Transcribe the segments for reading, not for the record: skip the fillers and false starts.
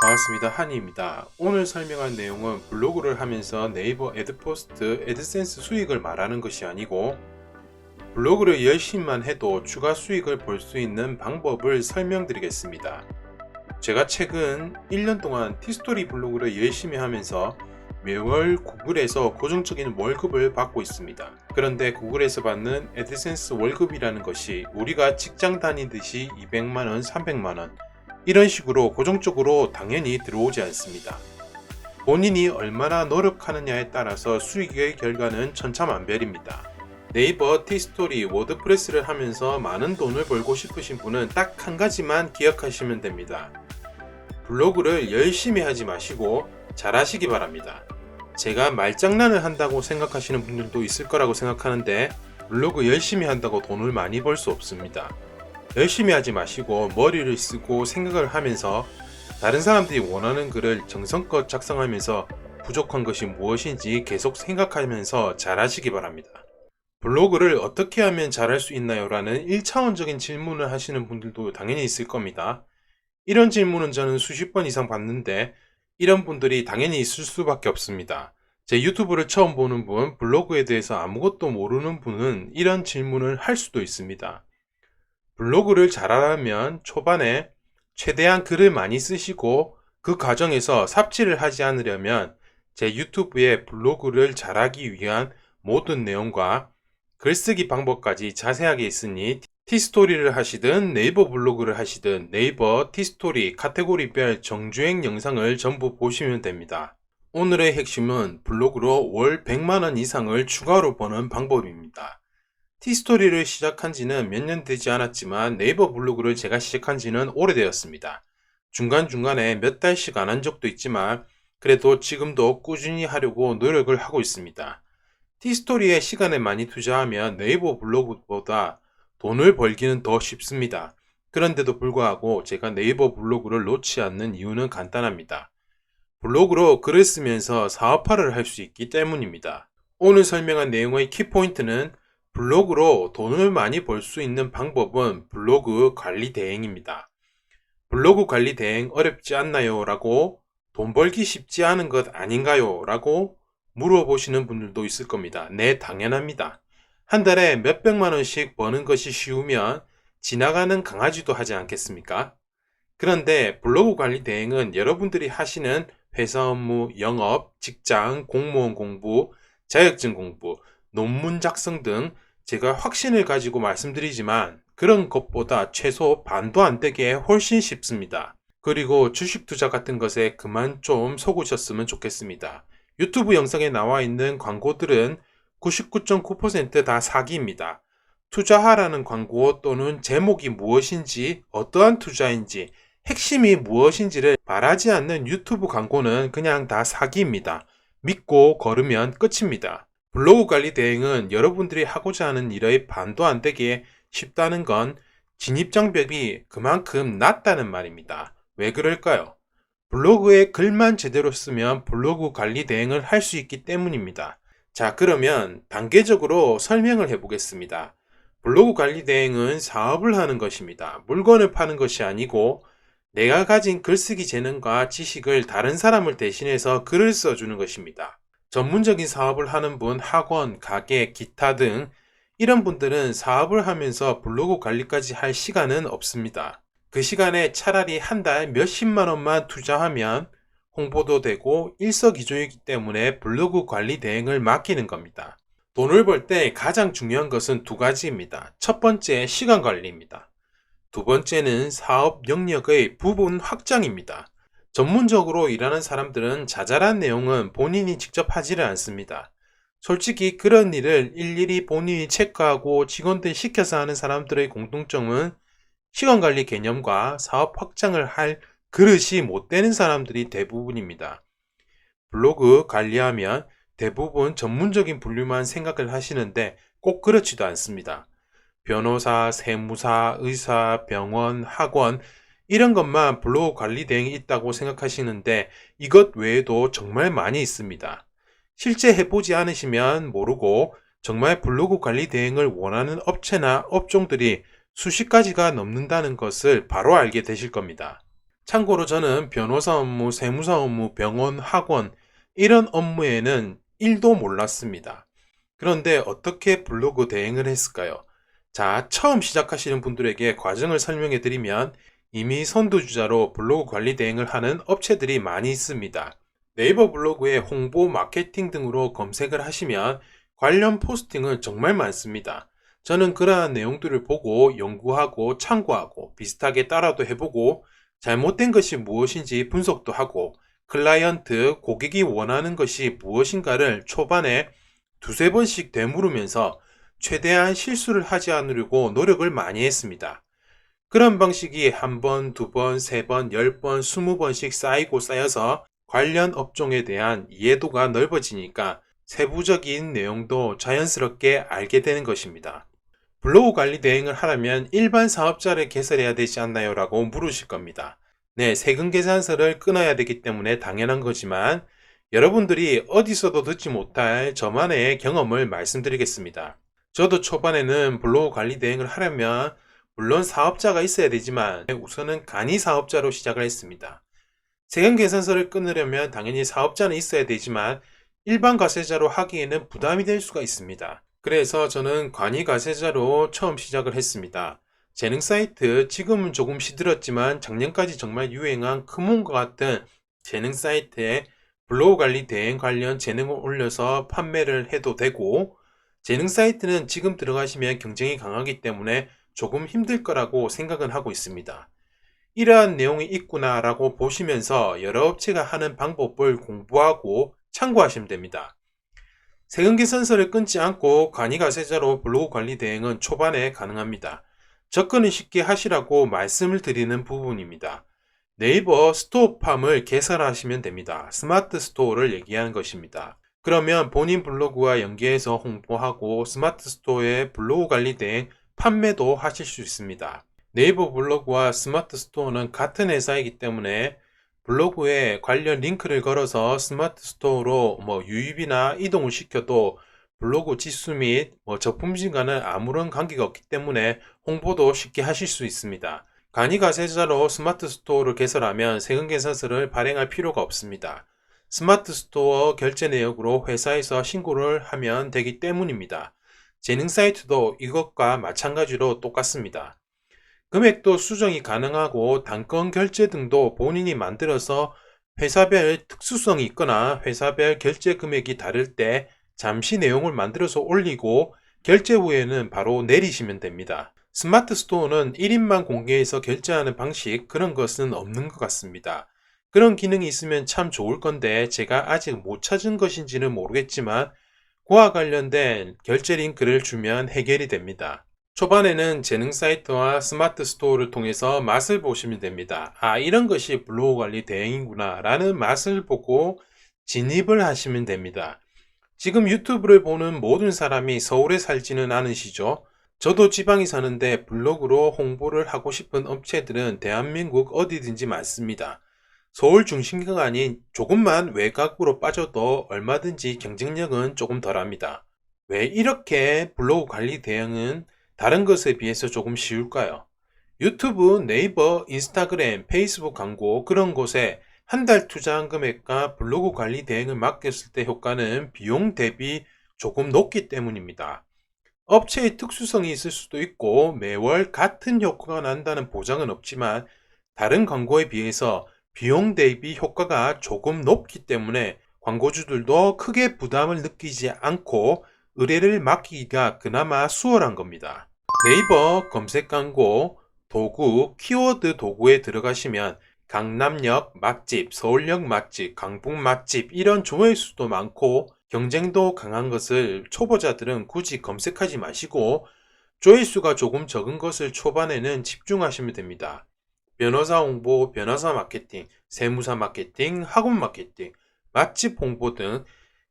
반갑습니다. 한이입니다. 오늘 설명할 내용은 블로그를 하면서 네이버 애드포스트, 애드센스 수익을 말하는 것이 아니고 블로그를 열심히만 해도 추가 수익을 볼 수 있는 방법을 설명드리겠습니다. 제가 최근 1년 동안 티스토리 블로그를 열심히 하면서 매월 구글에서 고정적인 월급을 받고 있습니다. 그런데 구글에서 받는 애드센스 월급이라는 것이 우리가 직장 다니듯이 200만원, 300만원 이런 식으로 고정적으로 당연히 들어오지 않습니다. 본인이 얼마나 노력하느냐에 따라서 수익의 결과는 천차만별입니다. 네이버, 티스토리, 워드프레스를 하면서 많은 돈을 벌고 싶으신 분은 딱 한 가지만 기억하시면 됩니다. 블로그를 열심히 하지 마시고 잘하시기 바랍니다. 제가 말장난을 한다고 생각하시는 분들도 있을 거라고 생각하는데 블로그 열심히 한다고 돈을 많이 벌 수 없습니다. 열심히 하지 마시고 머리를 쓰고 생각을 하면서 다른 사람들이 원하는 글을 정성껏 작성하면서 부족한 것이 무엇인지 계속 생각하면서 잘하시기 바랍니다. 블로그를 어떻게 하면 잘할 수 있나요? 라는 1차원적인 질문을 하시는 분들도 당연히 있을 겁니다. 이런 질문은 저는 수십 번 이상 받는데 이런 분들이 당연히 있을 수밖에 없습니다. 제 유튜브를 처음 보는 분, 블로그에 대해서 아무것도 모르는 분은 이런 질문을 할 수도 있습니다. 블로그를 잘하려면 초반에 최대한 글을 많이 쓰시고 그 과정에서 삽질을 하지 않으려면 제 유튜브에 블로그를 잘하기 위한 모든 내용과 글쓰기 방법까지 자세하게 있으니 티스토리를 하시든 네이버 블로그를 하시든 네이버 티스토리 카테고리별 정주행 영상을 전부 보시면 됩니다. 오늘의 핵심은 블로그로 월 100만원 이상을 추가로 버는 방법입니다. 티스토리를 시작한 지는 몇 년 되지 않았지만 네이버 블로그를 제가 시작한 지는 오래되었습니다. 중간중간에 몇 달씩 안 한 적도 있지만 그래도 지금도 꾸준히 하려고 노력을 하고 있습니다. 티스토리에 시간을 많이 투자하면 네이버 블로그보다 돈을 벌기는 더 쉽습니다. 그런데도 불구하고 제가 네이버 블로그를 놓지 않는 이유는 간단합니다. 블로그로 글을 쓰면서 사업화를 할 수 있기 때문입니다. 오늘 설명한 내용의 키포인트는 블로그로 돈을 많이 벌 수 있는 방법은 블로그 관리 대행입니다. 블로그 관리 대행 어렵지 않나요? 라고 돈 벌기 쉽지 않은 것 아닌가요? 라고 물어보시는 분들도 있을 겁니다. 네, 당연합니다. 한 달에 몇백만 원씩 버는 것이 쉬우면 지나가는 강아지도 하지 않겠습니까? 그런데 블로그 관리 대행은 여러분들이 하시는 회사 업무, 영업, 직장, 공무원 공부, 자격증 공부, 논문 작성 등 제가 확신을 가지고 말씀드리지만 그런 것보다 최소 반도 안 되게 훨씬 쉽습니다. 그리고 주식 투자 같은 것에 그만 좀 속으셨으면 좋겠습니다. 유튜브 영상에 나와 있는 광고들은 99.9% 다 사기입니다. 투자하라는 광고 또는 제목이 무엇인지, 어떠한 투자인지, 핵심이 무엇인지를 말하지 않는 유튜브 광고는 그냥 다 사기입니다. 믿고 걸으면 끝입니다. 블로그 관리 대행은 여러분들이 하고자 하는 일의 반도 안 되게 쉽다는 건 진입장벽이 그만큼 낮다는 말입니다. 왜 그럴까요? 블로그에 글만 제대로 쓰면 블로그 관리 대행을 할 수 있기 때문입니다. 자, 그러면 단계적으로 설명을 해보겠습니다. 블로그 관리 대행은 사업을 하는 것입니다. 물건을 파는 것이 아니고 내가 가진 글쓰기 재능과 지식을 다른 사람을 대신해서 글을 써주는 것입니다. 전문적인 사업을 하는 분, 학원, 가게, 기타 등 이런 분들은 사업을 하면서 블로그 관리까지 할 시간은 없습니다. 그 시간에 차라리 한 달 몇십만 원만 투자하면 홍보도 되고 일석이조이기 때문에 블로그 관리 대행을 맡기는 겁니다. 돈을 벌 때 가장 중요한 것은 두 가지입니다. 첫 번째, 시간 관리입니다. 두 번째는 사업 영역의 부분 확장입니다. 전문적으로 일하는 사람들은 자잘한 내용은 본인이 직접 하지를 않습니다. 솔직히 그런 일을 일일이 본인이 체크하고 직원들 시켜서 하는 사람들의 공통점은 시간관리 개념과 사업 확장을 할 그릇이 못 되는 사람들이 대부분입니다. 블로그 관리하면 대부분 전문적인 분류만 생각을 하시는데 꼭 그렇지도 않습니다. 변호사, 세무사, 의사, 병원, 학원 이런 것만 블로그 관리 대행이 있다고 생각하시는데 이것 외에도 정말 많이 있습니다. 실제 해보지 않으시면 모르고 정말 블로그 관리 대행을 원하는 업체나 업종들이 수십 가지가 넘는다는 것을 바로 알게 되실 겁니다. 참고로 저는 변호사 업무, 세무사 업무, 병원, 학원 이런 업무에는 1도 몰랐습니다. 그런데 어떻게 블로그 대행을 했을까요? 자, 처음 시작하시는 분들에게 과정을 설명해 드리면 이미 선두주자로 블로그 관리 대행을 하는 업체들이 많이 있습니다. 네이버 블로그에 홍보, 마케팅 등으로 검색을 하시면 관련 포스팅은 정말 많습니다. 저는 그러한 내용들을 보고 연구하고 참고하고 비슷하게 따라도 해보고 잘못된 것이 무엇인지 분석도 하고 클라이언트, 고객이 원하는 것이 무엇인가를 초반에 두세 번씩 되물으면서 최대한 실수를 하지 않으려고 노력을 많이 했습니다. 그런 방식이 한 번, 두 번, 세 번, 10번, 20번씩 쌓이고 쌓여서 관련 업종에 대한 이해도가 넓어지니까 세부적인 내용도 자연스럽게 알게 되는 것입니다. 블로그 관리 대행을 하려면 일반 사업자를 개설해야 되지 않나요? 라고 물으실 겁니다. 네, 세금 계산서를 끊어야 되기 때문에 당연한 거지만 여러분들이 어디서도 듣지 못할 저만의 경험을 말씀드리겠습니다. 저도 초반에는 블로그 관리 대행을 하려면 물론 사업자가 있어야 되지만 우선은 간이 사업자로 시작을 했습니다. 세금 계산서를 끊으려면 당연히 사업자는 있어야 되지만 일반 가세자로 하기에는 부담이 될 수가 있습니다. 그래서 저는 간이 가세자로 처음 시작을 했습니다. 재능 사이트, 지금은 조금 시들었지만 작년까지 정말 유행한 크몬과 같은 재능 사이트에 블로그 관리 대행 관련 재능을 올려서 판매를 해도 되고, 재능 사이트는 지금 들어가시면 경쟁이 강하기 때문에 조금 힘들 거라고 생각은 하고 있습니다. 이러한 내용이 있구나 라고 보시면서 여러 업체가 하는 방법을 공부하고 참고하시면 됩니다. 세금 계산서를 끊지 않고 간이가세자로 블로그 관리 대행은 초반에 가능합니다. 접근을 쉽게 하시라고 말씀을 드리는 부분입니다. 네이버 스토어팜을 개설하시면 됩니다. 스마트 스토어를 얘기하는 것입니다. 그러면 본인 블로그와 연계해서 홍보하고 스마트 스토어에 블로그 관리 대행 판매도 하실 수 있습니다. 네이버 블로그와 스마트 스토어는 같은 회사이기 때문에 블로그에 관련 링크를 걸어서 스마트 스토어로 유입이나 이동을 시켜도 블로그 지수 및 저품질과는 아무런 관계가 없기 때문에 홍보도 쉽게 하실 수 있습니다. 간이가세자로 스마트 스토어를 개설하면 세금 계산서를 발행할 필요가 없습니다. 스마트 스토어 결제 내역으로 회사에서 신고를 하면 되기 때문입니다. 재능 사이트도 이것과 마찬가지로 똑같습니다. 금액도 수정이 가능하고 단건 결제 등도 본인이 만들어서 회사별 특수성이 있거나 회사별 결제 금액이 다를 때 잠시 내용을 만들어서 올리고 결제 후에는 바로 내리시면 됩니다. 스마트 스토어는 1인만 공개해서 결제하는 방식, 그런 것은 없는 것 같습니다. 그런 기능이 있으면 참 좋을 건데 제가 아직 못 찾은 것인지는 모르겠지만 그와 관련된 결제 링크를 주면 해결이 됩니다. 초반에는 재능 사이트와 스마트 스토어를 통해서 맛을 보시면 됩니다. 아, 이런 것이 블로그 관리 대행이구나 라는 맛을 보고 진입을 하시면 됩니다. 지금 유튜브를 보는 모든 사람이 서울에 살지는 않으시죠? 저도 지방에 사는데 블로그로 홍보를 하고 싶은 업체들은 대한민국 어디든지 많습니다. 서울 중심가가 아닌 조금만 외곽으로 빠져도 얼마든지 경쟁력은 조금 덜합니다. 왜 이렇게 블로그 관리 대행은 다른 것에 비해서 조금 쉬울까요? 유튜브, 네이버, 인스타그램, 페이스북 광고 그런 곳에 한 달 투자한 금액과 블로그 관리 대행을 맡겼을 때 효과는 비용 대비 조금 높기 때문입니다. 업체의 특수성이 있을 수도 있고 매월 같은 효과가 난다는 보장은 없지만 다른 광고에 비해서 비용 대비 효과가 조금 높기 때문에 광고주들도 크게 부담을 느끼지 않고 의뢰를 맡기기가 그나마 수월한 겁니다. 네이버 검색 광고 도구, 키워드 도구에 들어가시면 강남역 맛집, 서울역 맛집, 강북 맛집 이런 조회수도 많고 경쟁도 강한 것을 초보자들은 굳이 검색하지 마시고 조회수가 조금 적은 것을 초반에는 집중하시면 됩니다. 변호사 홍보, 변호사 마케팅, 세무사 마케팅, 학원 마케팅, 맛집 홍보 등,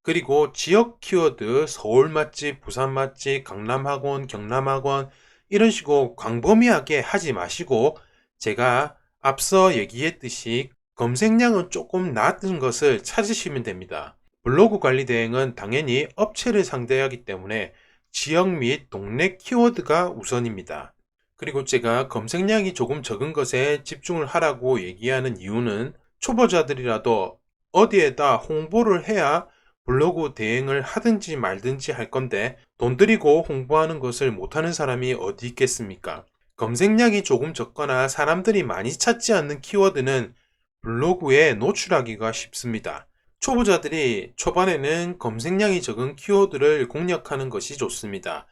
그리고 지역 키워드 서울 맛집, 부산 맛집, 강남 학원, 경남 학원 이런 식으로 광범위하게 하지 마시고 제가 앞서 얘기했듯이 검색량은 조금 낮은 것을 찾으시면 됩니다. 블로그 관리 대행은 당연히 업체를 상대하기 때문에 지역 및 동네 키워드가 우선입니다. 그리고 제가 검색량이 조금 적은 것에 집중을 하라고 얘기하는 이유는 초보자들이라도 어디에다 홍보를 해야 블로그 대행을 하든지 말든지 할 건데 돈 들이고 홍보하는 것을 못하는 사람이 어디 있겠습니까? 검색량이 조금 적거나 사람들이 많이 찾지 않는 키워드는 블로그에 노출하기가 쉽습니다. 초보자들이 초반에는 검색량이 적은 키워드를 공략하는 것이 좋습니다.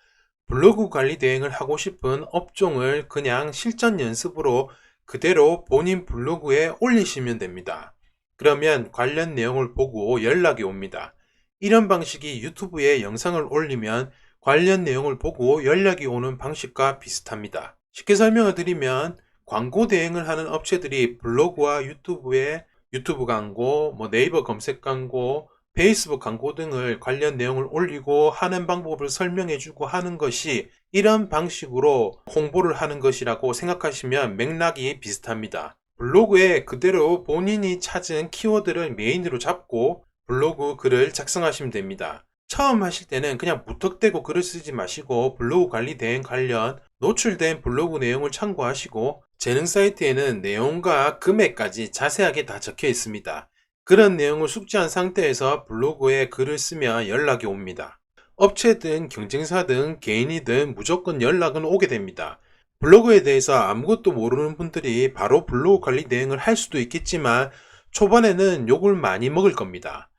블로그 관리 대행을 하고 싶은 업종을 그냥 실전 연습으로 그대로 본인 블로그에 올리시면 됩니다. 그러면 관련 내용을 보고 연락이 옵니다. 이런 방식이 유튜브에 영상을 올리면 관련 내용을 보고 연락이 오는 방식과 비슷합니다. 쉽게 설명을 드리면 광고 대행을 하는 업체들이 블로그와 유튜브에 유튜브 광고, 네이버 검색 광고, 페이스북 광고 등을 관련 내용을 올리고 하는 방법을 설명해주고 하는 것이 이런 방식으로 홍보를 하는 것이라고 생각하시면 맥락이 비슷합니다. 블로그에 그대로 본인이 찾은 키워드를 메인으로 잡고 블로그 글을 작성하시면 됩니다. 처음 하실 때는 그냥 무턱대고 글을 쓰지 마시고 블로그 관리 대행 관련 노출된 블로그 내용을 참고하시고 재능 사이트에는 내용과 금액까지 자세하게 다 적혀 있습니다. 그런 내용을 숙지한 상태에서 블로그에 글을 쓰면 연락이 옵니다. 업체든 경쟁사든 개인이든 무조건 연락은 오게 됩니다. 블로그에 대해서 아무것도 모르는 분들이 바로 블로그 관리 대행을 할 수도 있겠지만 초반에는 욕을 많이 먹을 겁니다.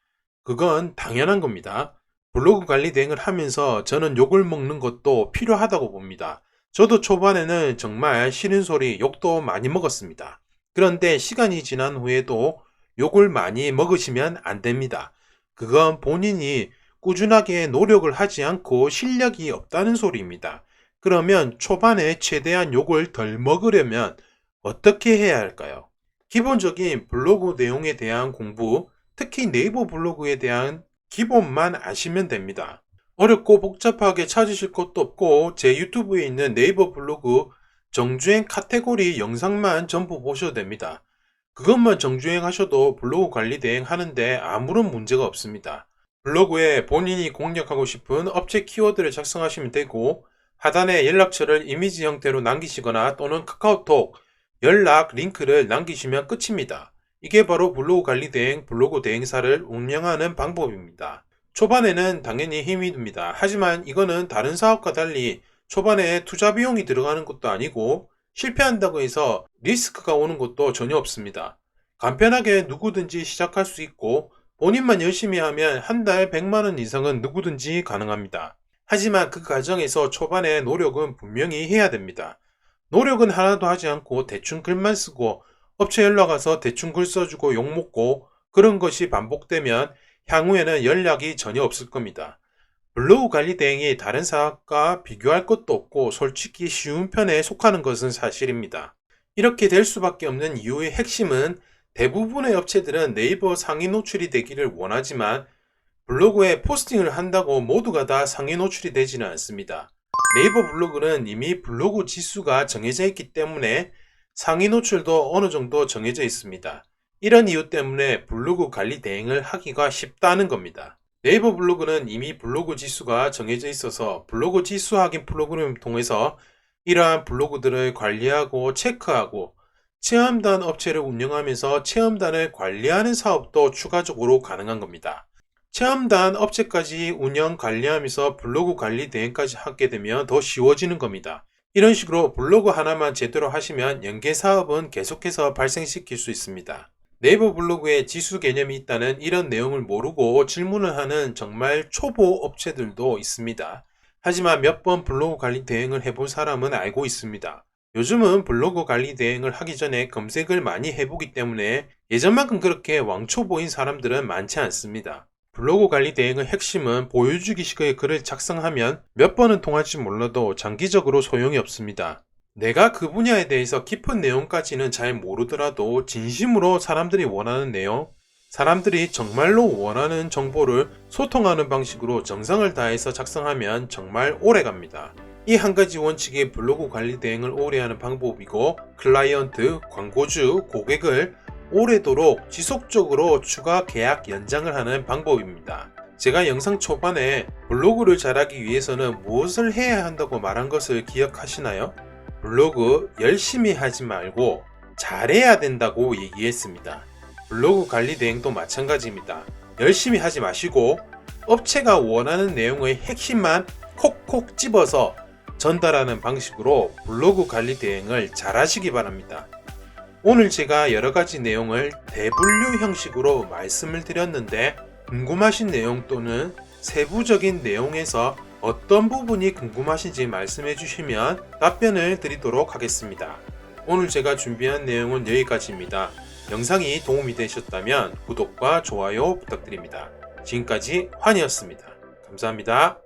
그건 당연한 겁니다. 블로그 관리 대행을 하면서 저는 욕을 먹는 것도 필요하다고 봅니다. 저도 초반에는 정말 싫은 소리, 욕도 많이 먹었습니다. 그런데 시간이 지난 후에도 욕을 많이 먹으시면 안 됩니다. 그건 본인이 꾸준하게 노력을 하지 않고 실력이 없다는 소리입니다. 그러면 초반에 최대한 욕을 덜 먹으려면 어떻게 해야 할까요? 기본적인 블로그 내용에 대한 공부, 특히 네이버 블로그에 대한 기본만 아시면 됩니다. 어렵고 복잡하게 찾으실 것도 없고 제 유튜브에 있는 네이버 블로그 정주행 카테고리 영상만 전부 보셔도 됩니다. 그것만 정주행 하셔도 블로그 관리 대행 하는데 아무런 문제가 없습니다. 블로그에 본인이 공략하고 싶은 업체 키워드를 작성하시면 되고 하단에 연락처를 이미지 형태로 남기시거나 또는 카카오톡 연락 링크를 남기시면 끝입니다. 이게 바로 블로그 관리 대행, 블로그 대행사를 운영하는 방법입니다. 초반에는 당연히 힘이 듭니다. 하지만 이거는 다른 사업과 달리 초반에 투자 비용이 들어가는 것도 아니고 실패한다고 해서 리스크가 오는 것도 전혀 없습니다. 간편하게 누구든지 시작할 수 있고 본인만 열심히 하면 한 달 100만원 이상은 누구든지 가능합니다. 하지만 그 과정에서 초반에 노력은 분명히 해야 됩니다. 노력은 하나도 하지 않고 대충 글만 쓰고 업체 연락 와서 대충 글 써주고 욕먹고 그런 것이 반복되면 향후에는 연락이 전혀 없을 겁니다. 블로그 관리 대행이 다른 사업과 비교할 것도 없고 솔직히 쉬운 편에 속하는 것은 사실입니다. 이렇게 될 수밖에 없는 이유의 핵심은 대부분의 업체들은 네이버 상위 노출이 되기를 원하지만 블로그에 포스팅을 한다고 모두가 다 상위 노출이 되지는 않습니다. 네이버 블로그는 이미 블로그 지수가 정해져 있기 때문에 상위 노출도 어느 정도 정해져 있습니다. 이런 이유 때문에 블로그 관리 대행을 하기가 쉽다는 겁니다. 네이버 블로그는 이미 블로그 지수가 정해져 있어서 블로그 지수 확인 프로그램을 통해서 이러한 블로그들을 관리하고 체크하고 체험단 업체를 운영하면서 체험단을 관리하는 사업도 추가적으로 가능한 겁니다. 체험단 업체까지 운영 관리하면서 블로그 관리 대행까지 하게 되면 더 쉬워지는 겁니다. 이런 식으로 블로그 하나만 제대로 하시면 연계 사업은 계속해서 발생시킬 수 있습니다. 네이버 블로그에 지수 개념이 있다는 이런 내용을 모르고 질문을 하는 정말 초보 업체들도 있습니다. 하지만 몇 번 블로그 관리 대행을 해본 사람은 알고 있습니다. 요즘은 블로그 관리 대행을 하기 전에 검색을 많이 해보기 때문에 예전만큼 그렇게 왕초보인 사람들은 많지 않습니다. 블로그 관리 대행의 핵심은 보여주기식의 글을 작성하면 몇 번은 통할지 몰라도 장기적으로 소용이 없습니다. 내가 그 분야에 대해서 깊은 내용까지는 잘 모르더라도 진심으로 사람들이 원하는 내용, 사람들이 정말로 원하는 정보를 소통하는 방식으로 정성을 다해서 작성하면 정말 오래 갑니다. 이 한 가지 원칙이 블로그 관리 대행을 오래 하는 방법이고 클라이언트, 광고주, 고객을 오래도록 지속적으로 추가 계약 연장을 하는 방법입니다. 제가 영상 초반에 블로그를 잘하기 위해서는 무엇을 해야 한다고 말한 것을 기억하시나요? 블로그 열심히 하지 말고 잘해야 된다고 얘기했습니다. 블로그 관리 대행도 마찬가지입니다. 열심히 하지 마시고 업체가 원하는 내용의 핵심만 콕콕 집어서 전달하는 방식으로 블로그 관리 대행을 잘 하시기 바랍니다. 오늘 제가 여러가지 내용을 대분류 형식으로 말씀을 드렸는데 궁금하신 내용 또는 세부적인 내용에서 어떤 부분이 궁금하신지 말씀해 주시면 답변을 드리도록 하겠습니다. 오늘 제가 준비한 내용은 여기까지입니다. 영상이 도움이 되셨다면 구독과 좋아요 부탁드립니다. 지금까지 환이었습니다. 감사합니다.